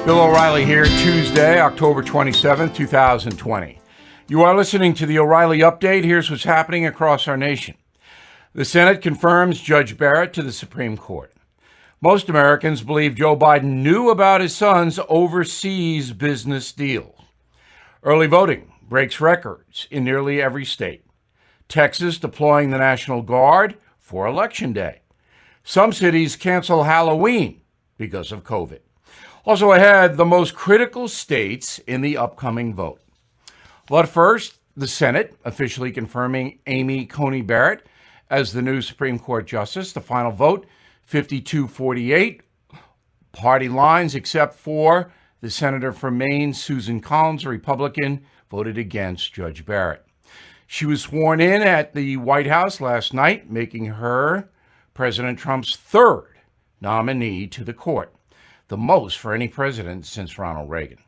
Bill O'Reilly here, Tuesday, October 27th, 2020. You are listening to the O'Reilly Update. Here's what's happening across our nation. The Senate confirms Judge Barrett to the Supreme Court. Most Americans believe Joe Biden knew about his son's overseas business deal. Early voting breaks records in nearly every state. Texas deploying the National Guard for Election Day. Some cities cancel Halloween because of COVID. Also ahead, the most critical states in the upcoming vote. But first, the Senate officially confirming Amy Coney Barrett as the new Supreme Court Justice. The final vote, 52-48. Party lines, except for the senator from Maine, Susan Collins, a Republican, voted against Judge Barrett. She was sworn in at the White House last night, making her President Trump's third nominee to the court, the most for any president since Ronald Reagan.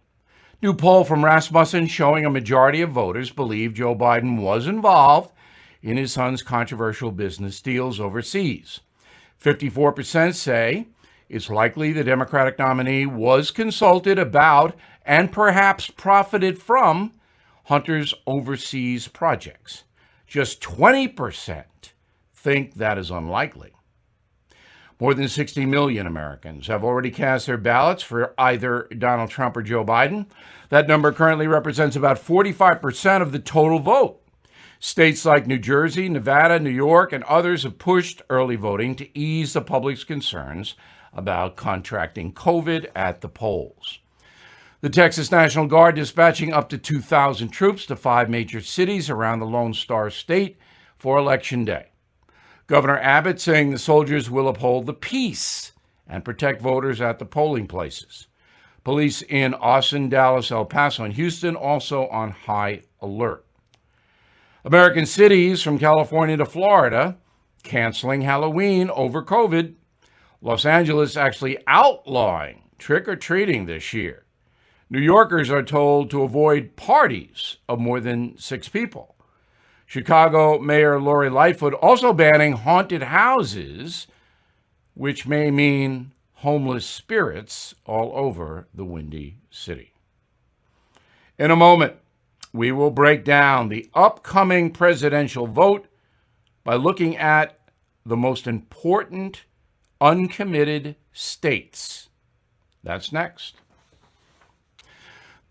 New poll from Rasmussen showing a majority of voters believe Joe Biden was involved in his son's controversial business deals overseas. 54% say it's likely the Democratic nominee was consulted about and perhaps profited from Hunter's overseas projects. Just 20% think that is unlikely. More than 60 million Americans have already cast their ballots for either Donald Trump or Joe Biden. That number currently represents about 45% of the total vote. States like New Jersey, Nevada, New York, and others have pushed early voting to ease the public's concerns about contracting COVID at the polls. The Texas National Guard dispatching up to 2,000 troops to 5 major cities around the Lone Star State for Election Day. Governor Abbott saying the soldiers will uphold the peace and protect voters at the polling places. Police in Austin, Dallas, El Paso, and Houston also on high alert. American cities from California to Florida canceling Halloween over COVID. Los Angeles actually outlawing trick-or-treating this year. New Yorkers are told to avoid parties of more than 6 people. Chicago Mayor Lori Lightfoot also banning haunted houses, which may mean homeless spirits all over the Windy City. In a moment, we will break down the upcoming presidential vote by looking at the most important uncommitted states. That's next.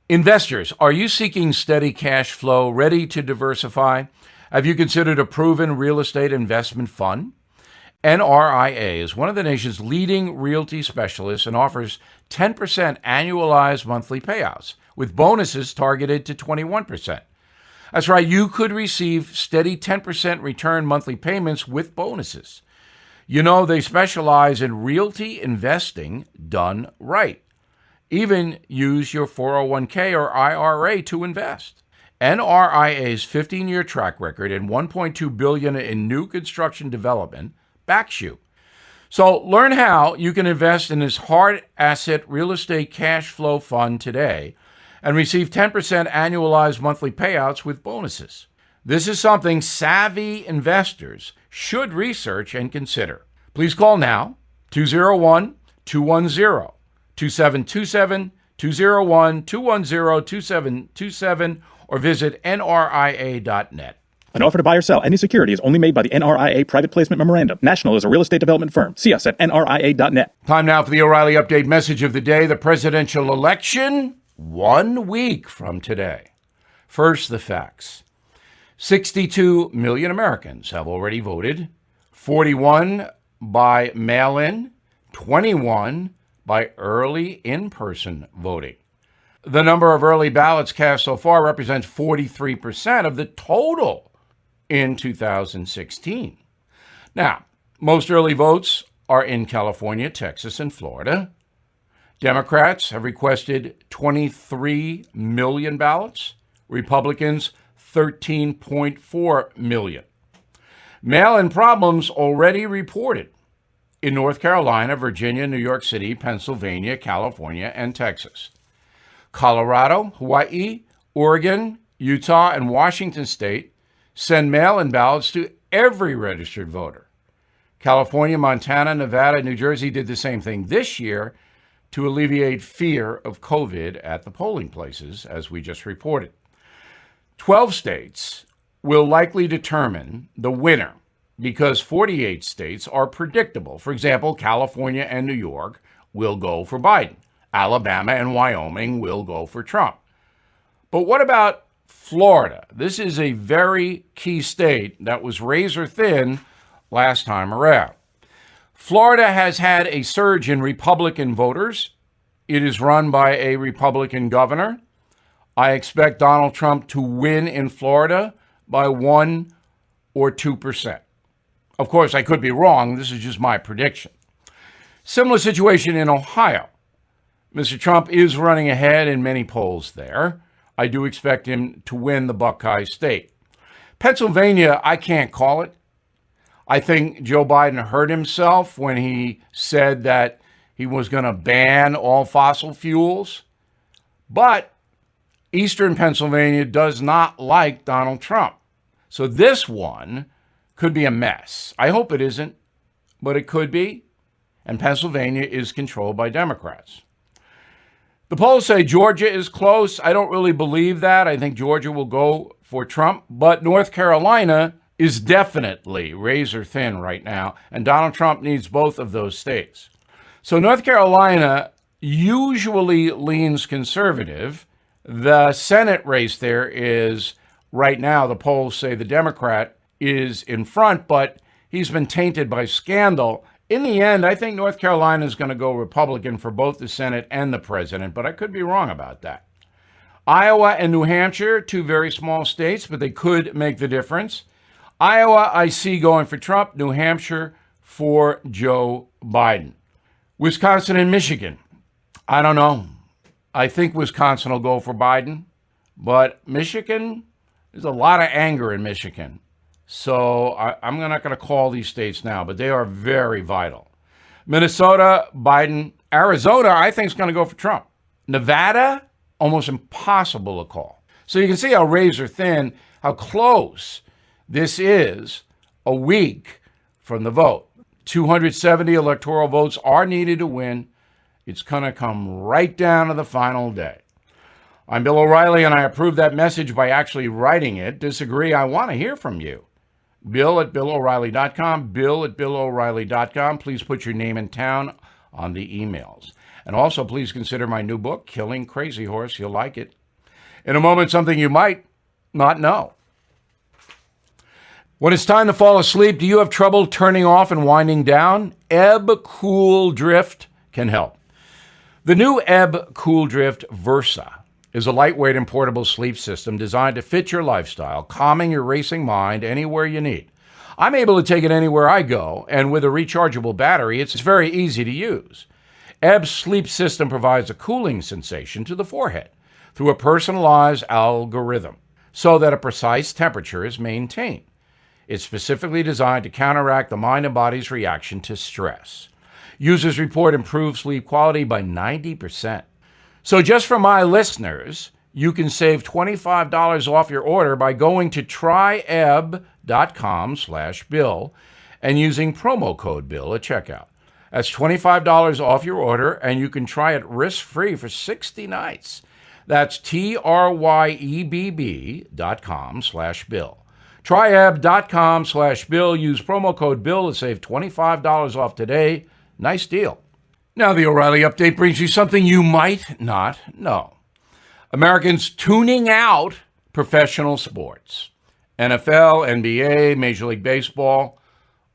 Investors, are you seeking steady cash flow, ready to diversify? Have you considered a proven real estate investment fund? NRIA is one of the nation's leading realty specialists and offers 10% annualized monthly payouts, with bonuses targeted to 21%. That's right, you could receive steady 10% return monthly payments with bonuses. You know, they specialize in realty investing done right. Even use your 401k or IRA to invest. NRIA's 15-year track record and $1.2 billion in new construction development backs you. So learn how you can invest in this hard asset real estate cash flow fund today and receive 10% annualized monthly payouts with bonuses. This is something savvy investors should research and consider. Please call now, 201-210-2727, 201-210-2727, or visit nria.net. An offer to buy or sell any security is only made by the NRIA Private Placement Memorandum. National is a real estate development firm. See us at nria.net. Time now for the O'Reilly Update message of the day. The presidential election, 1 week from today. First, the facts. 62 million Americans have already voted, 41 by mail-in, 21 by early in-person voting. The number of early ballots cast so far represents 43% of the total in 2016. Now, most early votes are in California, Texas, and Florida. Democrats have requested 23 million ballots, Republicans 13.4 million. Mail-in problems already reported in North Carolina, Virginia, New York City, Pennsylvania, California, and Texas. Colorado, Hawaii, Oregon, Utah, and Washington State send mail-in ballots to every registered voter. California, Montana, Nevada, New Jersey did the same thing this year. to alleviate fear of COVID at the polling places, as we just reported. 12 states will likely determine the winner because 48 states are predictable. For example, California and New York will go for Biden. Alabama and Wyoming will go for Trump. But what about Florida? This is a very key state that was razor thin last time around. Florida has had a surge in Republican voters. It is run by a Republican governor. I expect Donald Trump to win in Florida by 1 or 2%. Of course, I could be wrong. This is just my prediction. Similar situation in Ohio. Mr. Trump is running ahead in many polls there. I do expect him to win the Buckeye State. Pennsylvania, I can't call it. I think Joe Biden hurt himself when he said that he was going to ban all fossil fuels. But Eastern Pennsylvania does not like Donald Trump. So this one could be a mess. I hope it isn't, but it could be. And Pennsylvania is controlled by Democrats. The polls say Georgia is close. I don't really believe that. I think Georgia will go for Trump. But North Carolina is definitely razor thin right now. And Donald Trump needs both of those states. So North Carolina usually leans conservative. The Senate race there is, right now, the polls say the Democrat is in front, but he's been tainted by scandal. In the end, I think North Carolina is going to go Republican for both the Senate and the president, but I could be wrong about that. Iowa and New Hampshire, two very small states, but they could make the difference. Iowa, I see going for Trump. New Hampshire for Joe Biden. Wisconsin and Michigan, I don't know. I think Wisconsin will go for Biden, but Michigan, there's a lot of anger in Michigan. So I'm not going to call these states now, but they are very vital. Minnesota, Biden. Arizona, I think is going to go for Trump. Nevada, almost impossible to call. So you can see how razor thin, how close this is a week from the vote. 270 electoral votes are needed to win. It's going to come right down to the final day. I'm Bill O'Reilly, and I approve that message by actually writing it. Disagree? I want to hear from you. Bill@BillO'Reilly.com, Bill@BillO'Reilly.com. Please put your name and town on the emails. And also, please consider my new book, Killing Crazy Horse. You'll like it. In a moment, something you might not know. When it's time to fall asleep, do you have trouble turning off and winding down? Ebb Cool Drift can help. The new Ebb Cool Drift Versa is a lightweight and portable sleep system designed to fit your lifestyle, calming your racing mind anywhere you need. I'm able to take it anywhere I go, and with a rechargeable battery, it's very easy to use. Ebb's sleep system provides a cooling sensation to the forehead through a personalized algorithm so that a precise temperature is maintained. It's specifically designed to counteract the mind and body's reaction to stress. Users report improved sleep quality by 90%. So just for my listeners, you can save $25 off your order by going to tryebb.com/Bill and using promo code Bill at checkout. That's $25 off your order, and you can try it risk-free for 60 nights. That's tryebb.com/Bill. Tryebb.com/Bill. Use promo code Bill to save $25 off today. Nice deal. Now, the O'Reilly Update brings you something you might not know. Americans tuning out professional sports. NFL, NBA, Major League Baseball,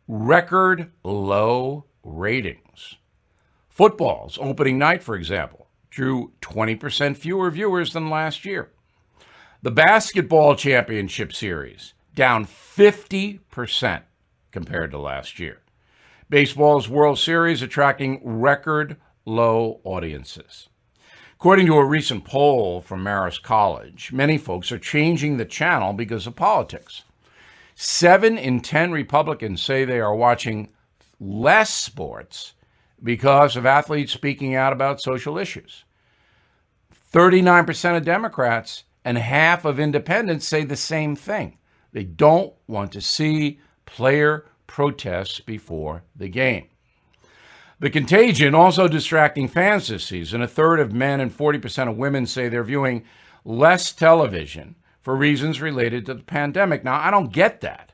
record low ratings. Football's opening night, for example, drew 20% fewer viewers than last year. The basketball championship series, down 50% compared to last year. Baseball's World Series attracting record low audiences. According to a recent poll from Marist College, many folks are changing the channel because of politics. 7 in 10 Republicans say they are watching less sports because of athletes speaking out about social issues. 39% of Democrats and half of independents say the same thing. They don't want to see player protests before the game. The contagion also distracting fans this season. A third of men and 40% of women say they're viewing less television for reasons related to the pandemic. Now, I don't get that.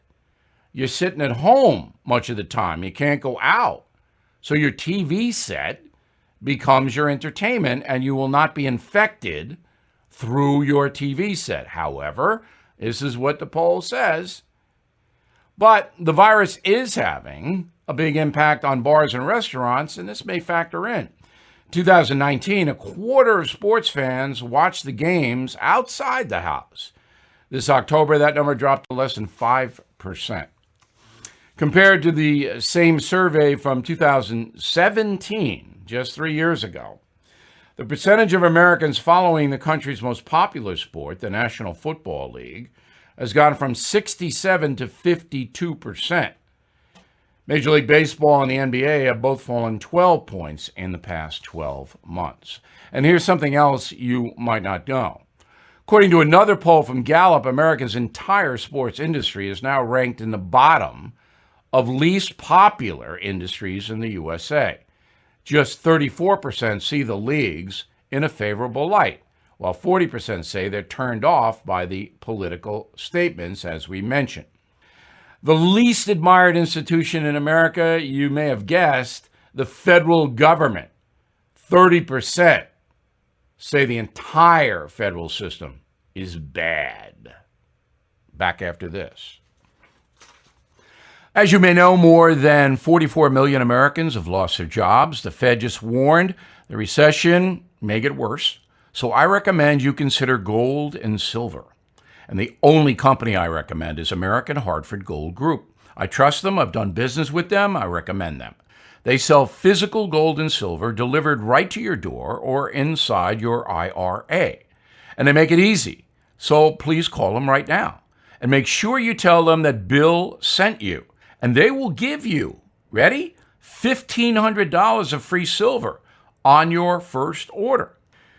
You're sitting at home much of the time. You can't go out. So your TV set becomes your entertainment, and you will not be infected through your TV set. However, this is what the poll says. But the virus is having a big impact on bars and restaurants, and this may factor in. 2019, a quarter of sports fans watched the games outside the house. This October, that number dropped to less than 5%. Compared to the same survey from 2017, just 3 years ago, the percentage of Americans following the country's most popular sport, the National Football League, has gone from 67 to 52%. Major League Baseball and the NBA have both fallen 12 points in the past 12 months. And here's something else you might not know. According to another poll from Gallup, America's entire sports industry is now ranked in the bottom of least popular industries in the USA. Just 34% see the leagues in a favorable light, while 40% say they're turned off by the political statements, as we mentioned. The least admired institution in America, you may have guessed, the federal government. 30% say the entire federal system is bad. Back after this. As you may know, more than 44 million Americans have lost their jobs. The Fed just warned the recession may get worse. So I recommend you consider gold and silver. And the only company I recommend is American Hartford Gold Group. I trust them. I've done business with them. I recommend them. They sell physical gold and silver delivered right to your door or inside your IRA. And they make it easy. So please call them right now. And make sure you tell them that Bill sent you. And they will give you, ready? $1,500 of free silver on your first order.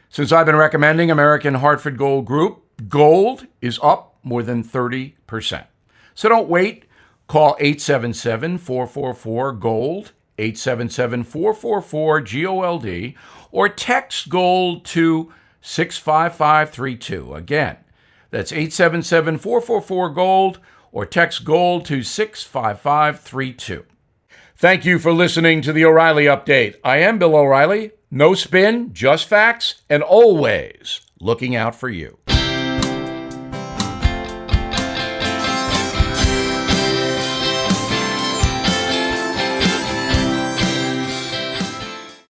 Since I've been recommending American Hartford Gold Group, gold is up more than 30%. So don't wait. Call 877-444-GOLD, 877-444-GOLD, or text GOLD to 65532. Again, that's 877-444-GOLD, or text GOLD to 65532. Thank you for listening to the O'Reilly Update. I am Bill O'Reilly. No spin, just facts, and always looking out for you.